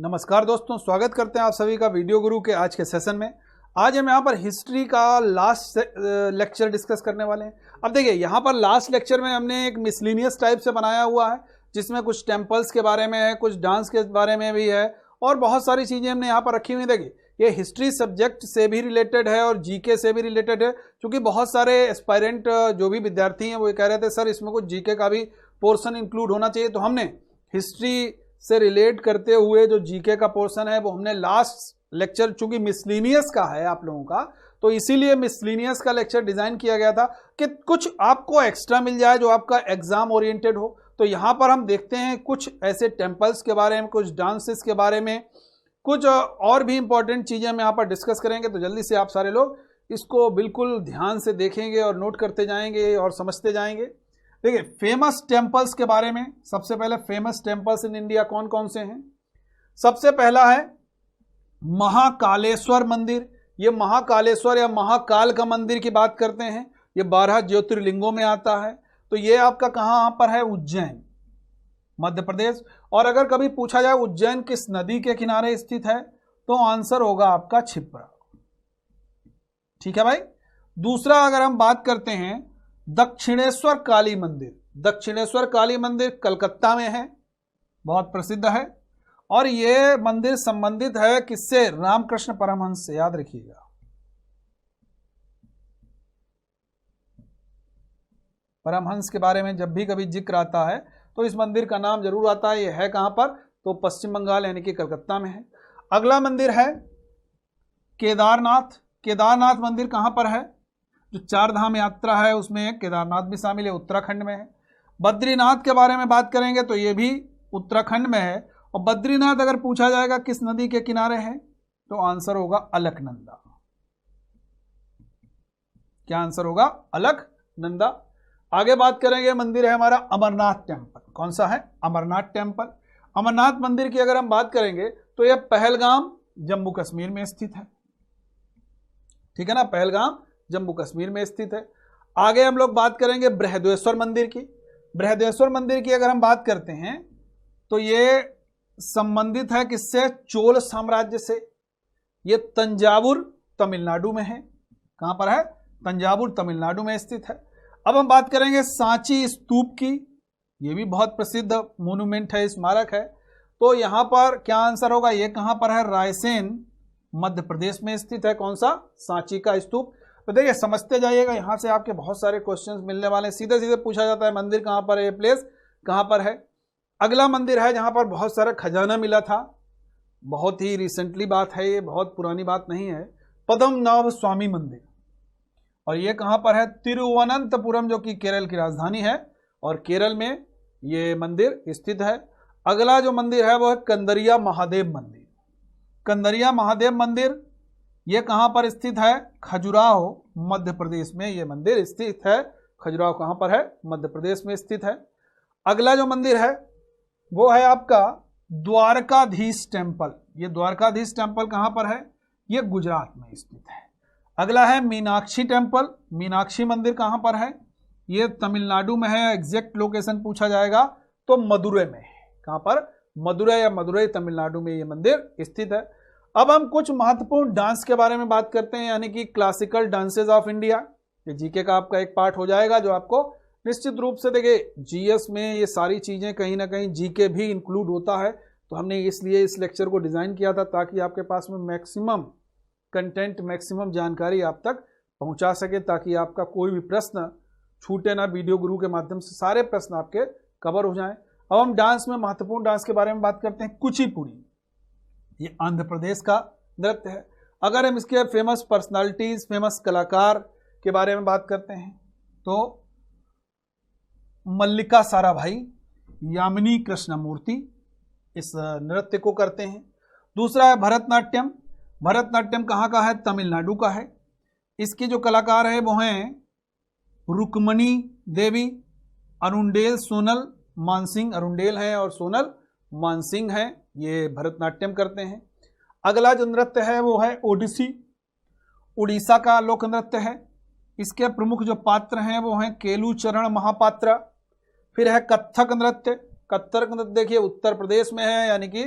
नमस्कार दोस्तों, स्वागत करते हैं आप सभी का वीडियो गुरु के आज के सेशन में। आज हम यहाँ पर हिस्ट्री का लास्ट लेक्चर डिस्कस करने वाले हैं। अब देखिए, यहाँ पर लास्ट लेक्चर में हमने एक मिसलिनियस टाइप से बनाया हुआ है, जिसमें कुछ टेम्पल्स के बारे में है, कुछ डांस के बारे में भी है और बहुत सारी चीज़ें हमने यहाँ पर रखी हुई। देखिए, ये हिस्ट्री सब्जेक्ट से भी रिलेटेड है और जीके से भी रिलेटेड है, क्योंकि बहुत सारे एस्पायरेंट जो भी विद्यार्थी हैं वो कह रहे थे सर इसमें कुछ जीके का भी पोर्शन इंक्लूड होना चाहिए। तो हमने हिस्ट्री से रिलेट करते हुए जो जीके का पोर्शन है वो हमने लास्ट लेक्चर, चूंकि मिसलिनियस का है आप लोगों का, तो इसीलिए मिसलिनियस का लेक्चर डिजाइन किया गया था कि कुछ आपको एक्स्ट्रा मिल जाए जो आपका एग्जाम ओरिएंटेड हो। तो यहाँ पर हम देखते हैं कुछ ऐसे टेम्पल्स के बारे में, कुछ डांसेस के बारे में, कुछ और भी इंपॉर्टेंट चीजें हम यहाँ पर डिस्कस करेंगे। तो जल्दी से आप सारे लोग इसको बिल्कुल ध्यान से देखेंगे और नोट करते जाएंगे और समझते जाएंगे। देखिए, फेमस टेम्पल्स के बारे में सबसे पहले, फेमस टेम्पल्स इन इंडिया कौन कौन से हैं। सबसे पहला है महाकालेश्वर मंदिर। ये महाकालेश्वर या महाकाल का मंदिर की बात करते हैं, ये 12 ज्योतिर्लिंगों में आता है। तो ये आपका कहाँ पर है? उज्जैन, मध्य प्रदेश। और अगर कभी पूछा जाए उज्जैन किस नदी के किनारे स्थित है, तो आंसर होगा आपका क्षिप्रा। ठीक है भाई। दूसरा अगर हम बात करते हैं दक्षिणेश्वर काली मंदिर, दक्षिणेश्वर काली मंदिर कलकत्ता में है, बहुत प्रसिद्ध है। और यह मंदिर संबंधित है किससे? रामकृष्ण परमहंस से, याद रखिएगा। परमहंस के बारे में जब भी कभी जिक्र आता है तो इस मंदिर का नाम जरूर आता है। यह है कहां पर? तो पश्चिम बंगाल यानी कि कलकत्ता में है। अगला मंदिर है केदारनाथ। केदारनाथ मंदिर कहां पर है? जो 4 धाम यात्रा है उसमें केदारनाथ भी शामिल है, उत्तराखंड में है। बद्रीनाथ के बारे में बात करेंगे तो ये भी उत्तराखंड में है। और बद्रीनाथ अगर पूछा जाएगा किस नदी के किनारे है, तो आंसर होगा अलकनंदा। क्या आंसर होगा? अलकनंदा। आगे बात करेंगे, मंदिर है हमारा अमरनाथ टेम्पल। कौन सा है? अमरनाथ टेम्पल। अमरनाथ मंदिर की अगर हम बात करेंगे तो यह पहलगाम जम्मू कश्मीर में स्थित है। ठीक है ना, पहलगाम जम्मू कश्मीर में स्थित है। आगे हम लोग बात करेंगे बृहदेश्वर मंदिर की। बृहदेश्वर मंदिर की अगर हम बात करते हैं तो ये संबंधित है किससे? चोल साम्राज्य से। ये तंजावुर तमिलनाडु में है। कहां पर है? तंजावुर तमिलनाडु में स्थित है। अब हम बात करेंगे सांची स्तूप की। ये भी बहुत प्रसिद्ध मोन्यूमेंट है, स्मारक है। तो यहां पर क्या आंसर होगा? ये कहां पर है? रायसेन, मध्य प्रदेश में स्थित है। कौन सा? सांची का स्तूप। तो देखिए, समझते जाइएगा, यहां से आपके बहुत सारे क्वेश्चंस मिलने वाले हैं। सीधे सीधे पूछा जाता है मंदिर कहां पर है, ये प्लेस कहां पर है। अगला मंदिर है जहां पर बहुत सारा खजाना मिला था, बहुत ही रिसेंटली बात है, ये बहुत पुरानी बात नहीं है। पद्मनाभ स्वामी मंदिर, और ये कहां पर है? तिरुवनंतपुरम, जो कि केरल की राजधानी है, और केरल में ये मंदिर स्थित है। अगला जो मंदिर है वो है कंदरिया महादेव मंदिर। कंदरिया महादेव मंदिर ये कहां पर स्थित है? खजुराहो, मध्य प्रदेश में ये मंदिर स्थित है। खजुराहो कहां पर है? मध्य प्रदेश में स्थित है। अगला जो मंदिर है वो है आपका द्वारकाधीश टेम्पल। ये द्वारकाधीश टेम्पल कहां पर है? ये गुजरात में स्थित है। अगला है मीनाक्षी टेम्पल। मीनाक्षी मंदिर कहां पर है? ये तमिलनाडु में है। एग्जैक्ट लोकेशन पूछा जाएगा तो मदुरै में है। कहां पर? मदुरै या मदुरै तमिलनाडु में ये मंदिर स्थित है। अब हम कुछ महत्वपूर्ण डांस के बारे में बात करते हैं, यानी कि क्लासिकल डांसेस ऑफ इंडिया। ये जीके का आपका एक पार्ट हो जाएगा, जो आपको निश्चित रूप से, देखिए जीएस में ये सारी चीजें कहीं ना कहीं जीके भी इंक्लूड होता है। तो हमने इसलिए इस लेक्चर को डिजाइन किया था ताकि आपके पास में मैक्सिमम कंटेंट, मैक्सिमम जानकारी आप तक पहुंचा सके, ताकि आपका कोई भी प्रश्न छूटे ना। वीडियो गुरु के माध्यम से सारे प्रश्न आपके कवर हो जाएं। अब हम डांस में महत्वपूर्ण डांस के बारे में बात करते हैं। कुचिपुड़ी, ये आंध्र प्रदेश का नृत्य है। अगर हम इसके फेमस पर्सनालिटीज, फेमस कलाकार के बारे में बात करते हैं तो मल्लिका साराभाई, यामिनी कृष्णमूर्ति इस नृत्य को करते हैं। दूसरा है भरतनाट्यम। भरतनाट्यम कहाँ का है? तमिलनाडु का है। इसके जो कलाकार है वो हैं रुक्मणी देवी, अरुंडेल सोनल मानसिंह, अरुंडेल हैं और सोनल मानसिंह हैं, ये भरतनाट्यम करते हैं। अगला जो नृत्य है वो है ओडिसी, उड़ीसा का लोक नृत्य है। इसके प्रमुख जो पात्र हैं वो हैं केलूचरण महापात्रा। फिर है कथक नृत्य। कथक नृत्य देखिए उत्तर प्रदेश में है, यानी कि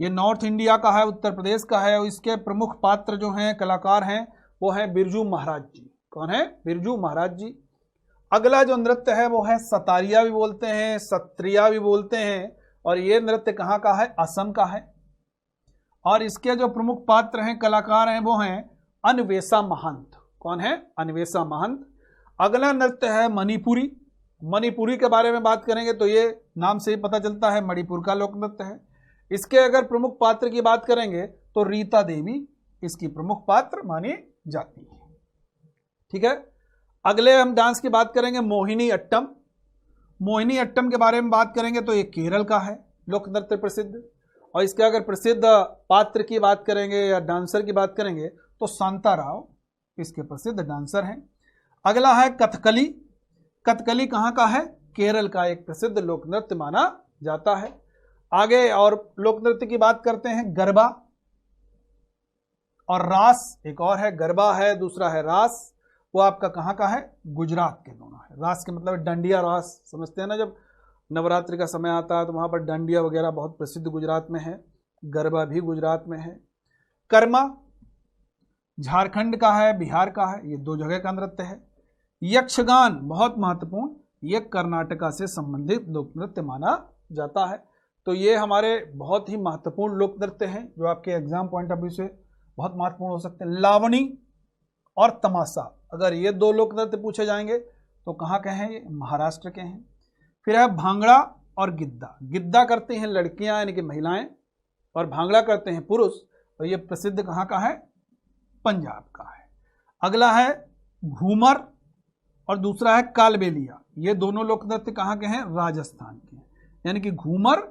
ये नॉर्थ इंडिया का है, उत्तर प्रदेश का है, और इसके प्रमुख पात्र जो हैं, कलाकार हैं, वो है बिरजू महाराज जी। कौन है? बिरजू महाराज जी। अगला जो नृत्य है वो है सतारिया भी बोलते हैं, सत्रिया भी बोलते हैं, और ये नृत्य कहाँ का है? असम का है। और इसके जो प्रमुख पात्र हैं, कलाकार हैं, वो हैं अन्वेषा महंत। कौन है? अन्वेषा महंत। अगला नृत्य है मणिपुरी। मणिपुरी के बारे में बात करेंगे तो ये नाम से ही पता चलता है मणिपुर का लोक नृत्य है। इसके अगर प्रमुख पात्र की बात करेंगे तो रीता देवी इसकी प्रमुख पात्र मानी जाती है। ठीक है, अगले हम डांस की बात करेंगे मोहिनी अट्टम। मोहिनी अट्टम के बारे में बात करेंगे तो ये केरल का है लोक नृत्य प्रसिद्ध। और इसके अगर प्रसिद्ध पात्र की बात करेंगे या डांसर की बात करेंगे तो शांता राव इसके प्रसिद्ध डांसर हैं। अगला है कथकली। कथकली कहाँ का है? केरल का एक प्रसिद्ध लोक नृत्य माना जाता है। आगे और लोक नृत्य की बात करते हैं गरबा और रास। एक और है, गरबा है, दूसरा है रास। वो आपका कहाँ का है? गुजरात के दोनों है। रास के मतलब डांडिया रास, समझते हैं ना, जब नवरात्रि का समय आता है तो वहां पर डांडिया वगैरह बहुत प्रसिद्ध गुजरात में है। गरबा भी गुजरात में है। कर्मा झारखंड का है, बिहार का है, ये दो जगह का नृत्य है। यक्षगान बहुत महत्वपूर्ण, ये कर्नाटका से संबंधित लोक नृत्य माना जाता है। तो ये हमारे बहुत ही महत्वपूर्ण लोक नृत्य हैं जो आपके एग्जाम पॉइंट ऑफ व्यू से बहुत महत्वपूर्ण हो सकते हैं। लावणी और तमाशा, अगर ये दो लोक नृत्य पूछे जाएंगे तो कहाँ के हैं? ये महाराष्ट्र के हैं। फिर है भांगड़ा और गिद्दा। गिद्दा करती हैं लड़कियां यानी कि महिलाएं, और भांगड़ा करते हैं पुरुष, और ये प्रसिद्ध कहाँ का है? पंजाब का है। अगला है घूमर और दूसरा है कालबेलिया। ये दोनों लोक नृत्य कहाँ के हैं? राजस्थान के हैं। यानी कि घूमर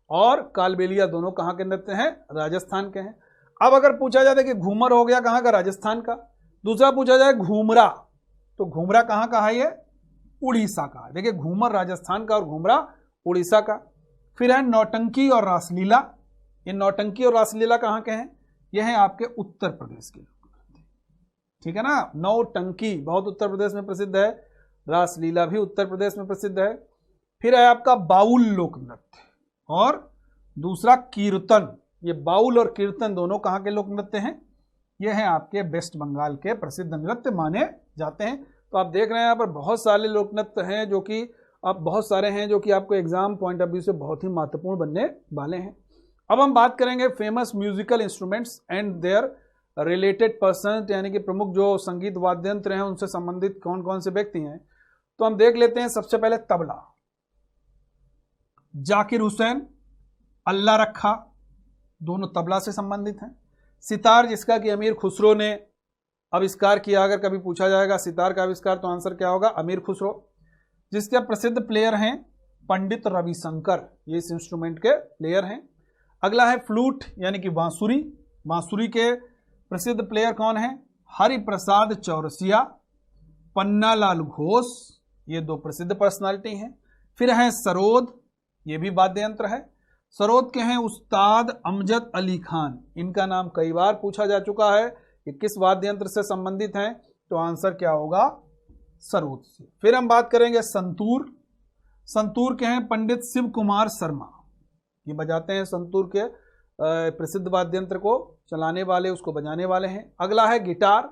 और कालबेलिया दोनों कहाँ के नृत्य हैं? राजस्थान के हैं। अब अगर पूछा जाए कि घूमर हो गया कहाँ का? राजस्थान का। दूसरा पूछा जाए घूमरा, तो घूमरा कहाँ का है? ये उड़ीसा का है। देखिए, घूमर राजस्थान का और घूमरा उड़ीसा का। फिर है नौटंकी और रासलीला। ये नौटंकी और रासलीला कहाँ के हैं? ये हैं आपके उत्तर प्रदेश के। ठीक है ना, नौटंकी बहुत उत्तर प्रदेश में प्रसिद्ध है, रासलीला भी उत्तर प्रदेश में प्रसिद्ध है। फिर है आपका बाउल लोक नृत्य और दूसरा कीर्तन। ये बाउल और कीर्तन दोनों कहाँ के लोक नृत्य हैं? ये हैं आपके वेस्ट बंगाल के प्रसिद्ध नृत्य माने जाते हैं। तो आप देख रहे हैं यहाँ पर बहुत सारे लोक नृत्य हैं जो कि बहुत सारे हैं जो कि आपको एग्जाम पॉइंट ऑफ व्यू से बहुत ही महत्वपूर्ण बनने वाले हैं। अब हम बात करेंगे famous musical instruments and their related person, यानी कि प्रमुख जो संगीत वाद्य यंत्र हैं उनसे संबंधित कौन कौन से व्यक्ति हैं। तो हम देख लेते हैं सबसे पहले तबला। जाकिर हुसैन, अल्लाह रखा, दोनों तबला से संबंधित हैं। सितार जिसका कि अमीर खुसरो ने आविष्कार किया, अगर कभी पूछा जाएगा सितार का आविष्कार तो आंसर क्या होगा? अमीर खुसरो। जिसके प्रसिद्ध प्लेयर हैं पंडित रविशंकर, ये इस इंस्ट्रूमेंट के प्लेयर हैं। अगला है फ्लूट यानी कि बांसुरी। बांसुरी के प्रसिद्ध प्लेयर कौन है? हरिप्रसाद चौरसिया, पन्नालाल घोष, ये दो प्रसिद्ध पर्सनालिटी हैं। फिर है सरोद, ये भी वाद्य यंत्र है। सरोद के हैं उस्ताद अमजद अली खान, इनका नाम कई बार पूछा जा चुका है कि किस वाद्य यंत्र से संबंधित हैं, तो आंसर क्या होगा? सरोद से। फिर हम बात करेंगे संतूर। संतूर के हैं पंडित शिव कुमार शर्मा, ये बजाते हैं संतूर के प्रसिद्ध वाद्य यंत्र को चलाने वाले, उसको बजाने वाले हैं। अगला है गिटार।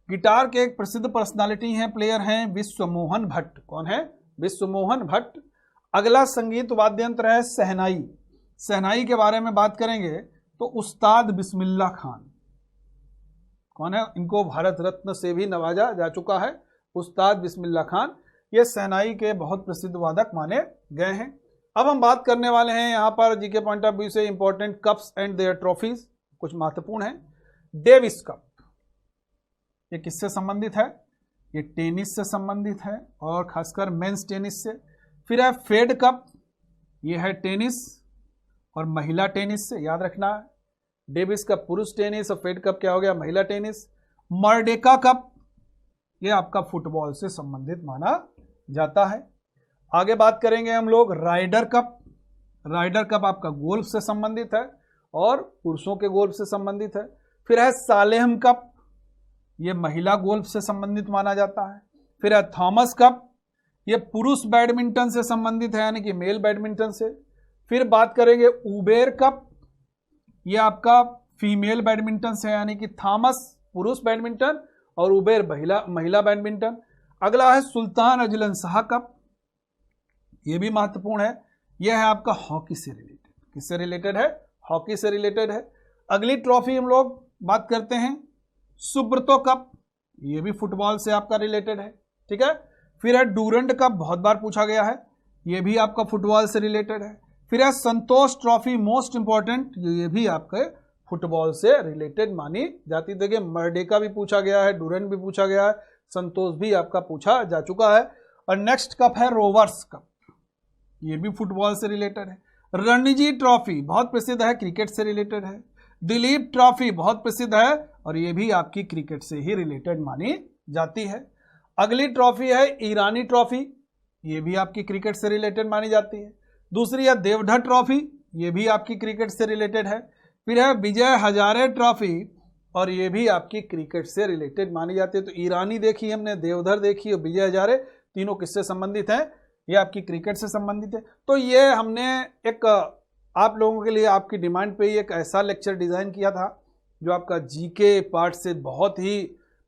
गिटार के एक प्रसिद्ध पर्सनालिटी हैं, प्लेयर हैं विश्वमोहन भट्ट। कौन है? विश्वमोहन भट्ट। अगला संगीत वाद्य यंत्र है शहनाई। शहनाई के बारे में बात करेंगे तो उस्ताद बिस्मिल्लाह खान। कौन है? इनको भारत रत्न से भी नवाजा जा चुका है, उस्ताद बिस्मिल्लाह खान। ये शहनाई के बहुत प्रसिद्ध वादक माने गए हैं। अब हम बात करने वाले हैं यहाँ पर जीके पॉइंट ऑफ व्यू से important cups and their trophies, कुछ महत्वपूर्ण है। डेविस कप, ये किससे संबंधित है? ये टेनिस से संबंधित है और खासकर मेंस टेनिस से। फिर है फेड कप, ये है टेनिस और महिला टेनिस से, याद रखना है। डेविस कप पुरुष टेनिस और फेड कप क्या हो गया? महिला टेनिस। मर्डेका कप, ये आपका फुटबॉल से संबंधित माना जाता है। आगे बात करेंगे हम लोग राइडर कप। राइडर कप आपका गोल्फ से संबंधित है और पुरुषों के गोल्फ से संबंधित है। फिर है सालेम कप, ये महिला गोल्फ से संबंधित माना जाता है। फिर है थॉमस कप, ये पुरुष बैडमिंटन से संबंधित है यानी कि मेल बैडमिंटन से। फिर बात करेंगे उबेर कप, ये आपका फीमेल बैडमिंटन से, यानी कि थॉमस पुरुष बैडमिंटन और उबेर महिला बैडमिंटन। अगला है सुल्तान अजलन शाह कप, ये भी महत्वपूर्ण है। यह है आपका हॉकी से रिलेटेड। किससे रिलेटेड है? हॉकी से रिलेटेड है। अगली ट्रॉफी हम लोग बात करते हैं सुब्रतो कप, ये भी फुटबॉल से आपका रिलेटेड है, ठीक है। फिर है डूरंड कप, बहुत बार पूछा गया है, ये भी आपका फुटबॉल से रिलेटेड है। फिर है संतोष ट्रॉफी, मोस्ट इंपॉर्टेंट, ये भी आपके फुटबॉल से रिलेटेड मानी जाती। देखिए मर्डेका भी पूछा गया है, डूरंड भी पूछा गया है, संतोष भी आपका पूछा जा चुका है। और नेक्स्ट कप है रोवर्स कप, ये भी फुटबॉल से रिलेटेड है। रणजी ट्रॉफी बहुत प्रसिद्ध है, क्रिकेट से रिलेटेड है। दिलीप ट्रॉफी बहुत प्रसिद्ध है और ये भी आपकी क्रिकेट से ही रिलेटेड मानी जाती है। अगली ट्रॉफी है ईरानी ट्रॉफी, ये भी आपकी क्रिकेट से रिलेटेड मानी जाती है। दूसरी है देवधर ट्रॉफी, ये भी आपकी क्रिकेट से रिलेटेड है। फिर है विजय हजारे ट्रॉफी और ये भी आपकी क्रिकेट से रिलेटेड मानी जाती है। तो ईरानी देखी हमने, देवधर देखी और विजय हजारे, तीनों किससे संबंधित हैं? ये आपकी क्रिकेट से संबंधित है। तो ये हमने एक आप लोगों के लिए आपकी डिमांड पे एक ऐसा लेक्चर डिज़ाइन किया था जो आपका जीके पार्ट से बहुत ही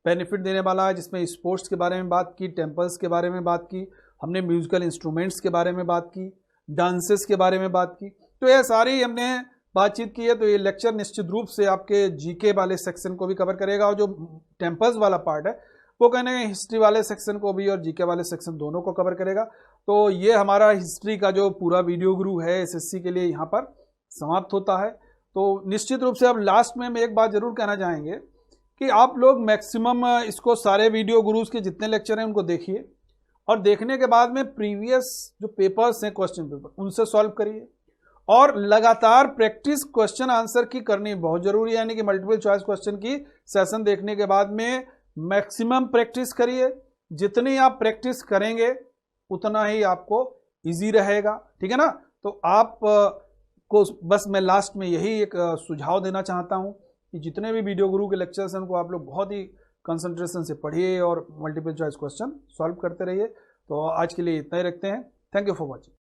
बेनिफिट देने वाला है, जिसमें स्पोर्ट्स के बारे में बात की, टेम्पल्स के बारे में बात की, हमने म्यूजिकल इंस्ट्रूमेंट्स के बारे में बात की, डांसेस के बारे में बात की। तो ये सारी हमने बातचीत की है। तो ये लेक्चर निश्चित रूप से आपके जीके वाले सेक्शन को भी कवर करेगा और जो टेम्पल्स वाला पार्ट है वो कहने हिस्ट्री वाले सेक्शन को भी और जीके वाले सेक्शन दोनों को कवर करेगा। तो ये हमारा हिस्ट्री का जो पूरा वीडियो गुरु है एसएससी के लिए यहाँ पर समाप्त होता है। तो निश्चित रूप से अब लास्ट में हम एक बात जरूर कहना चाहेंगे कि आप लोग मैक्सिमम इसको सारे वीडियो गुरुज के जितने लेक्चर हैं उनको देखिए और देखने के बाद में प्रीवियस जो पेपर्स हैं क्वेश्चन पेपर उनसे सॉल्व करिए और लगातार प्रैक्टिस क्वेश्चन आंसर की करनी बहुत जरूरी है। यानी कि मल्टीपल चॉइस क्वेश्चन की सेशन देखने के बाद में मैक्सिमम प्रैक्टिस करिए। जितनी आप प्रैक्टिस करेंगे उतना ही आपको इजी रहेगा, ठीक है ना। तो आप को बस मैं लास्ट में यही एक सुझाव देना चाहता हूं कि जितने भी वीडियो गुरु के लेक्चर्स हैं उनको आप लोग बहुत ही कंसंट्रेशन से पढ़िए और मल्टीपल चॉइस क्वेश्चन सॉल्व करते रहिए। तो आज के लिए इतना ही रखते हैं। Thank you for watching.